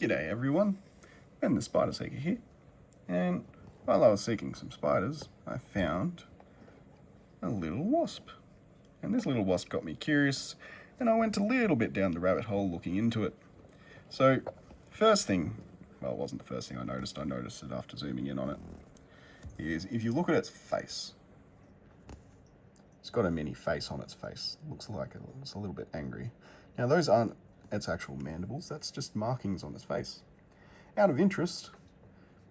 G'day everyone, Ben the Spider Seeker here, and while I was seeking some spiders, I found a little wasp. And this little wasp got me curious, and I went a little bit down the rabbit hole looking into it. So, first thing, well, it wasn't the first thing I noticed it after zooming in on it, is if you look at its face, it's got a mini face on its face. Looks like it's a little bit angry. Now those aren't its actual mandibles, that's just markings on its face. Out of interest,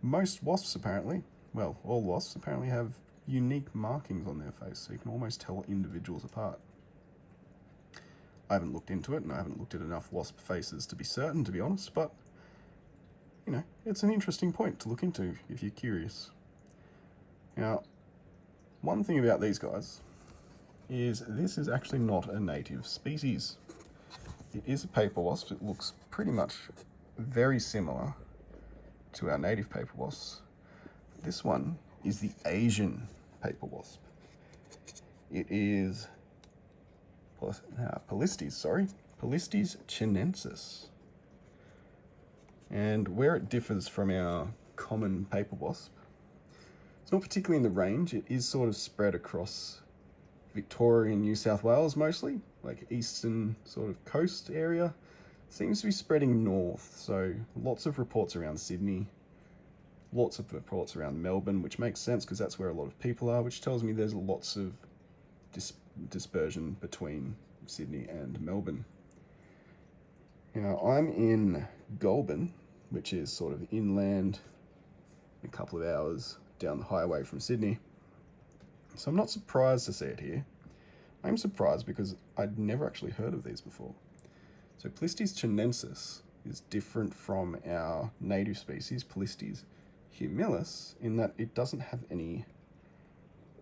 most wasps apparently, well, all wasps apparently have unique markings on their face, so you can almost tell individuals apart. I haven't looked into it, and I haven't looked at enough wasp faces to be certain, to be honest, but, you know, it's an interesting point to look into if you're curious. Now, one thing about these guys is this is actually not a native species. It is a paper wasp. It looks pretty much very similar to our native paper wasps. This one is the Asian paper wasp. It is Polistes chinensis. And where it differs from our common paper wasp, it's not particularly in the range. It is sort of spread across Victoria and New South Wales mostly, like eastern sort of coast area. Seems to be spreading north, so lots of reports around Sydney, lots of reports around Melbourne, which makes sense because that's where a lot of people are, which tells me there's lots of dispersion between Sydney and Melbourne. Now, I'm in Goulburn, which is sort of inland, a couple of hours down the highway from Sydney. So I'm not surprised to see it here. I'm surprised because I'd never actually heard of these before. So Polistes chinensis is different from our native species, Polistes humilis, in that it doesn't have any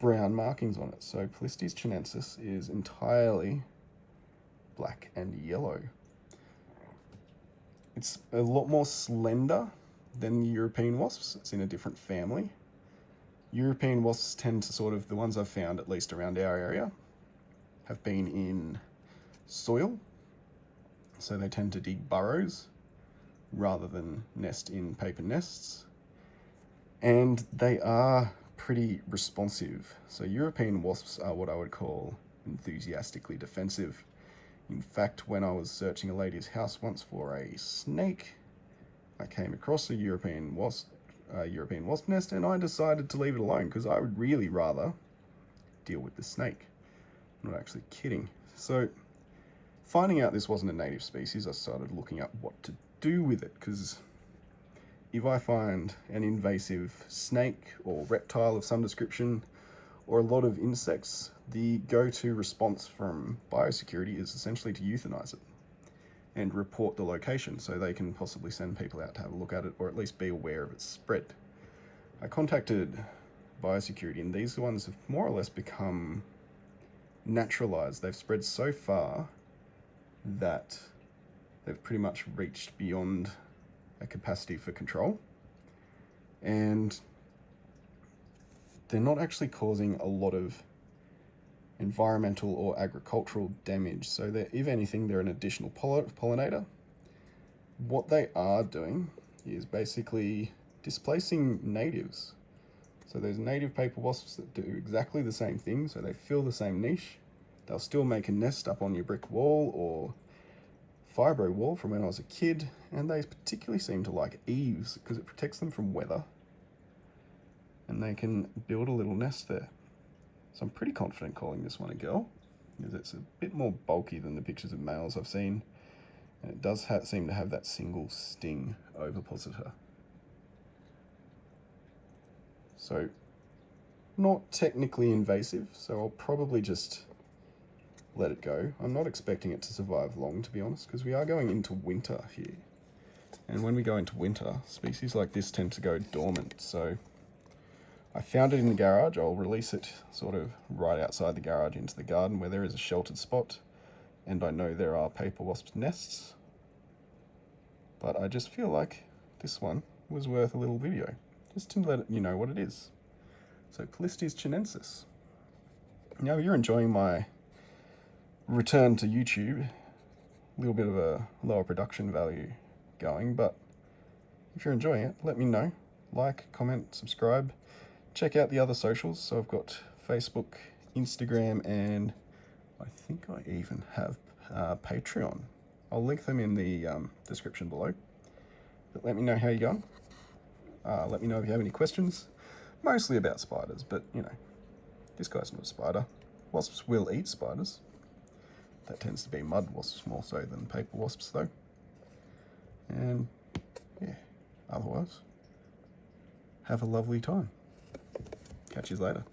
brown markings on it. So Polistes chinensis is entirely black and yellow. It's a lot more slender than the European wasps. It's in a different family. European wasps tend to sort of, the ones I've found at least around our area, have been in soil. So they tend to dig burrows rather than nest in paper nests. And they are pretty responsive. So European wasps are what I would call enthusiastically defensive. In fact, when I was searching a lady's house once for a snake, I came across a European wasp nest, and I decided to leave it alone because I would really rather deal with the snake. I'm not actually kidding. So, finding out this wasn't a native species, I started looking up what to do with it, because if I find an invasive snake or reptile of some description, or a lot of insects, the go-to response from biosecurity is essentially to euthanize it and report the location so they can possibly send people out to have a look at it, or at least be aware of its spread. I contacted biosecurity, and these ones have more or less become naturalized. They've spread so far that they've pretty much reached beyond a capacity for control, and they're not actually causing a lot of environmental or agricultural damage. So if anything, they're an additional pollinator. What they are doing is basically displacing natives. So there's native paper wasps that do exactly the same thing. So they fill the same niche. They'll still make a nest up on your brick wall or fibro wall from when I was a kid. And they particularly seem to like eaves because it protects them from weather. And they can build a little nest there. So I'm pretty confident calling this one a girl, because it's a bit more bulky than the pictures of males I've seen, and it does seem to have that single sting ovipositor. So not technically invasive, so I'll probably just let it go. I'm not expecting it to survive long, to be honest, because we are going into winter here. And when we go into winter, species like this tend to go dormant, so I found it in the garage. I'll release it sort of right outside the garage into the garden where there is a sheltered spot, and I know there are paper wasp nests, but I just feel like this one was worth a little video, just to let you know what it is. So Polistes chinensis. Now, if you're enjoying my return to YouTube, a little bit of a lower production value going, but if you're enjoying it, let me know. Like, comment, subscribe. Check out the other socials. So I've got Facebook, Instagram, and I think I even have Patreon. I'll link them in the description below. But let me know how you're going. Let me know if you have any questions. Mostly about spiders, but you know, this guy's not a spider. Wasps will eat spiders. That tends to be mud wasps more so than paper wasps though. And yeah, otherwise, have a lovely time. Catch you later.